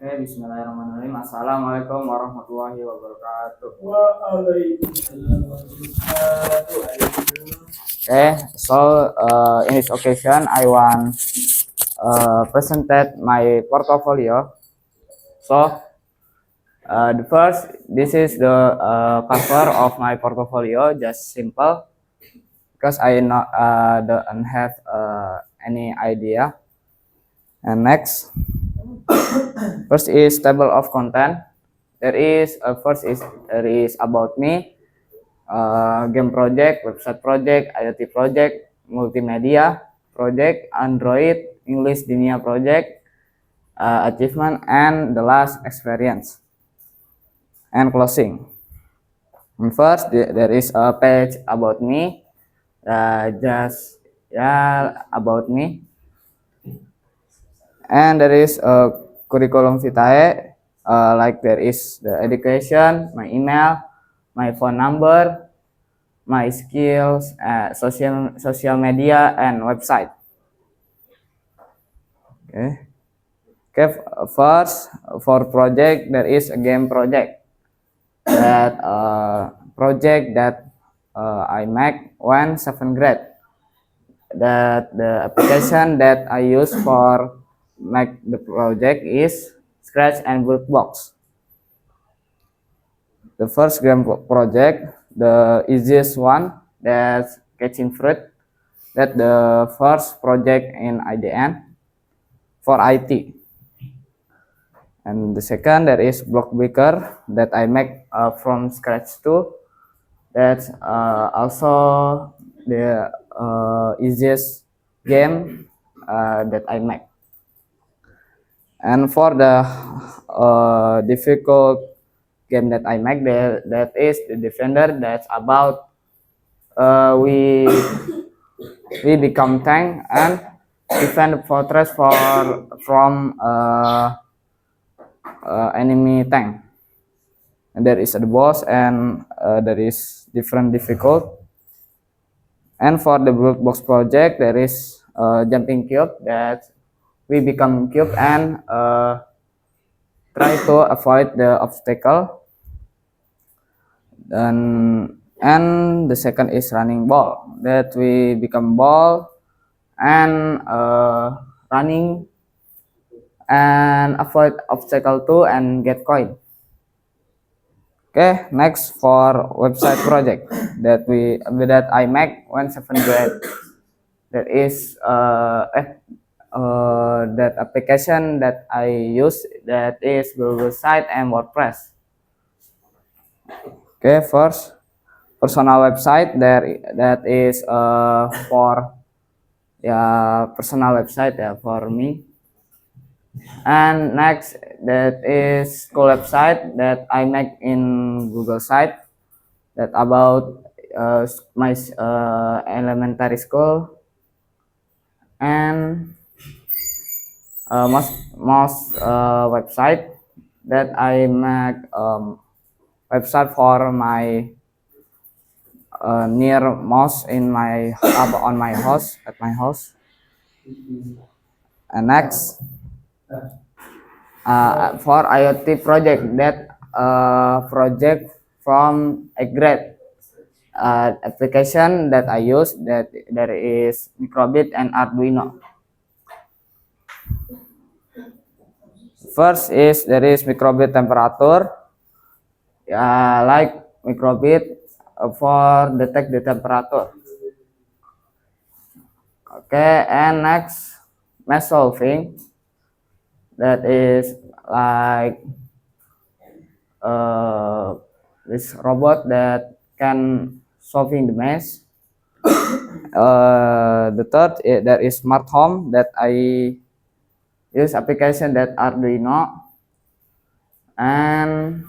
Bismillahirrahmanirrahim. Assalamualaikum warahmatullahi wabarakatuh. Waalaikumsalam warahmatullahi In this occasion, I want presented my portfolio. The first, this is the cover of my portfolio, just simple, because I don't have any idea. And next, first is table of content. There is about me, game project, website project, IoT project, multimedia project, Android, English Dunia project, achievement, and the last experience and closing. And first, there is a page about me, just about me, and there is a curriculum vitae, like there is the education, my email, my phone number, my skills, social media, and website. Okay. First, for project, there is a game project that I make when 7th grade. That the application that I use for make the project is Scratch and Workbox. The first game project, the easiest one, that's Catching Fruit. That the first project in IDN for IT. And the second, there is Block Breaker that I make from scratch too. That's also the easiest game that I make. And for the difficult game that I make, that is the Defender. That's about we become tank and defend the fortress from enemy tank. And there is a boss, and there is different difficult. And for the Block Box project, there is jumping cube that we become cube and try to avoid the obstacle. And the second is running ball, that we become ball and running and avoid obstacle too and get coin. Okay, next for website project that I make when 7th grade. That is that application that I use, that is Google Site and WordPress. Okay, first personal website that is for personal website for me. And next, that is school website that I make in Google Site, that about my elementary school. And most website that I make website for my near most in my on my house at my house. And next, for IoT project, that project from a grade application that I use, that there is Microbit and Arduino. First is there is Microbit temperature, like Microbit for detect the temperature. Okay, and next, math solving, that is like this robot that can solving the math. The third, there is smart home, that I use application that Arduino, and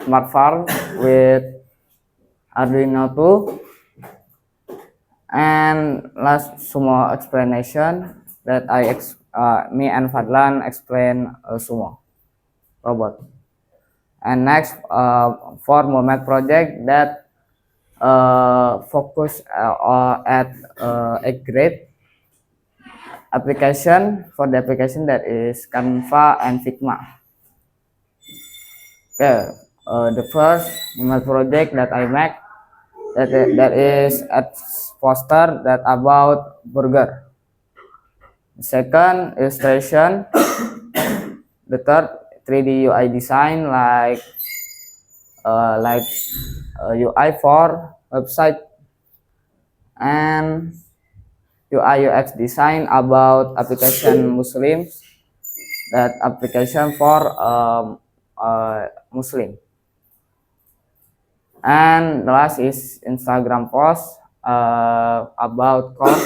smart farm with Arduino too. And last, Sumo explanation, that me and Fadlan explain Sumo robot. And next, for Momet project, that focus at a grade application, for the application that is Canva and Figma. Okay, the first email project that I make that is at poster that about burger. The second illustration. The third 3D UI design like UI for website, and UI UX design about application Muslims, that application for Muslim. And the last is Instagram post about course.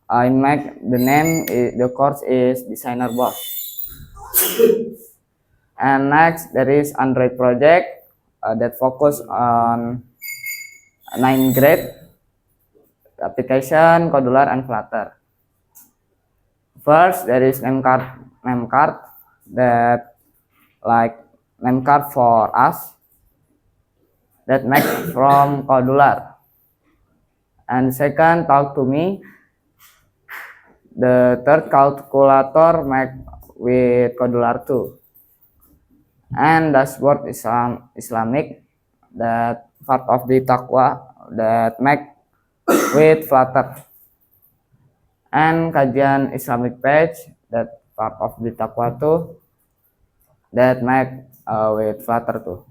I make the name, the course is Designer Boss. And next there is Android project that focus on 9 grade application, Codular, and Flutter. First, there is name card that like name card for us that make from Codular. And second, talk to me. The third calculator make with Codular too. And dashboard Islamic that part of the Taqwa that make with Flutter. And kajian Islamic page that part of the Taqwa too that make with Flutter too.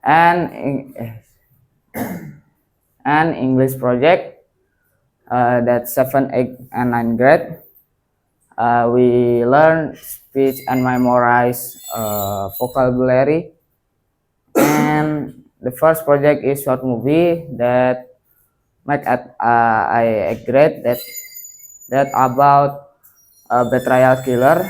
And English project that 7, 8, and 9 grade. We learn speech and memorize vocabulary. And the first project is short movie that make at a grade that about betrayal killer.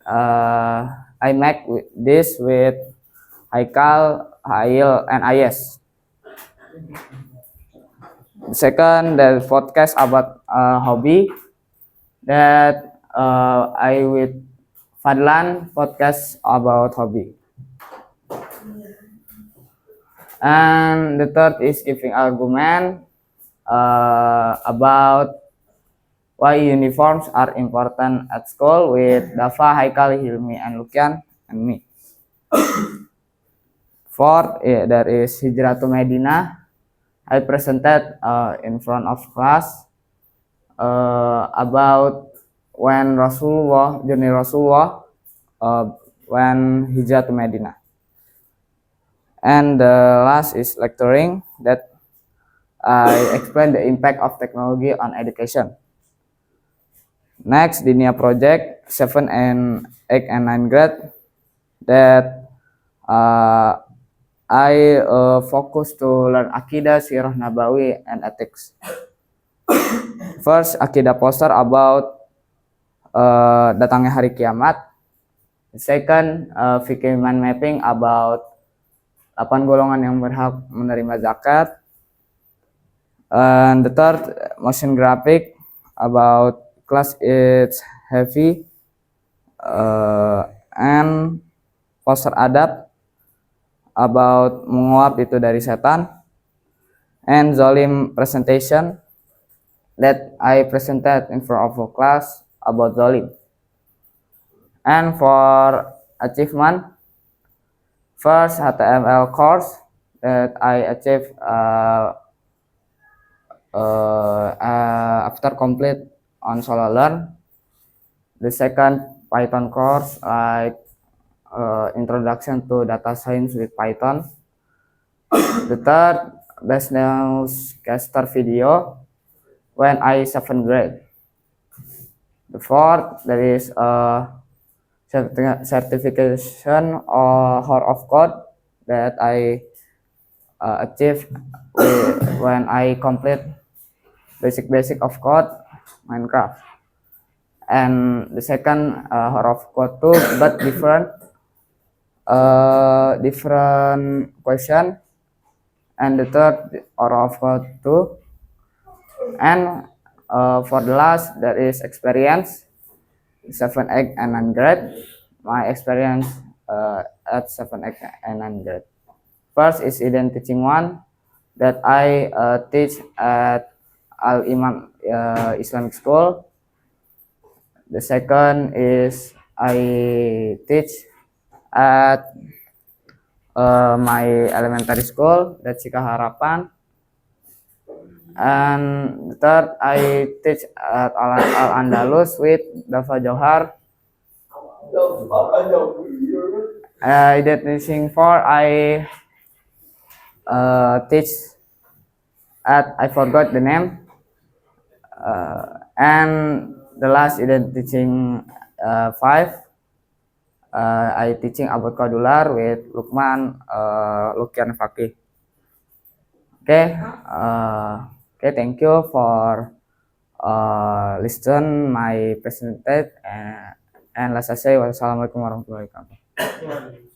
I make this with Haikal, Hail, and Ayes. Second, the podcast about hobby that I with Fadlan podcast about hobby. And the third is giving argument about why uniforms are important at school with Dafa, Haikal, Hilmi, and Lukian, and me. Fourth, there is Hijrah to Medina. I presented in front of class about when Rasulullah, journey Rasulullah, when Hijrah to Medina. And the last is lecturing that I explain the impact of technology on education. Next, Dinia project 7 and 8 and 9 grade that I focus to learn Akidah, Sirah Nabawi, and ethics. First, Akidah poster about datangnya hari kiamat. Second, fikih mind mapping about 8 golongan yang berhak menerima zakat. And the third, motion graphic about class it's heavy. And poster adab about menguap itu dari setan. And Zolim presentation that I presented in front of a class about Zolim. And for achievement, first HTML course that I achieved after complete on SolarLearn. The second, Python course like introduction to data science with Python. The third, best newscaster video when I 7th grade. The fourth, there is a certification or of code that I achieved when I complete basic of code Minecraft. And the second of code too, but different question. And the third of code too. And for the last, there is experience 7, 8, and 9 grade. My experience at 7, 8, and 9 grade. First is Eden teaching one that I teach at Al Imam Islamic School. The second is I teach at my elementary school, that's Cika Harapan. And third, I teach at Al Andalus with Dava Johar. That teaching for I teach at I forgot the name. And the last is teaching 5. I teaching about Kodular with Lukman, Lukian Fakih. Okay, thank you for listen my presentation and let's say wassalamualaikum warahmatullahi wabarakatuh.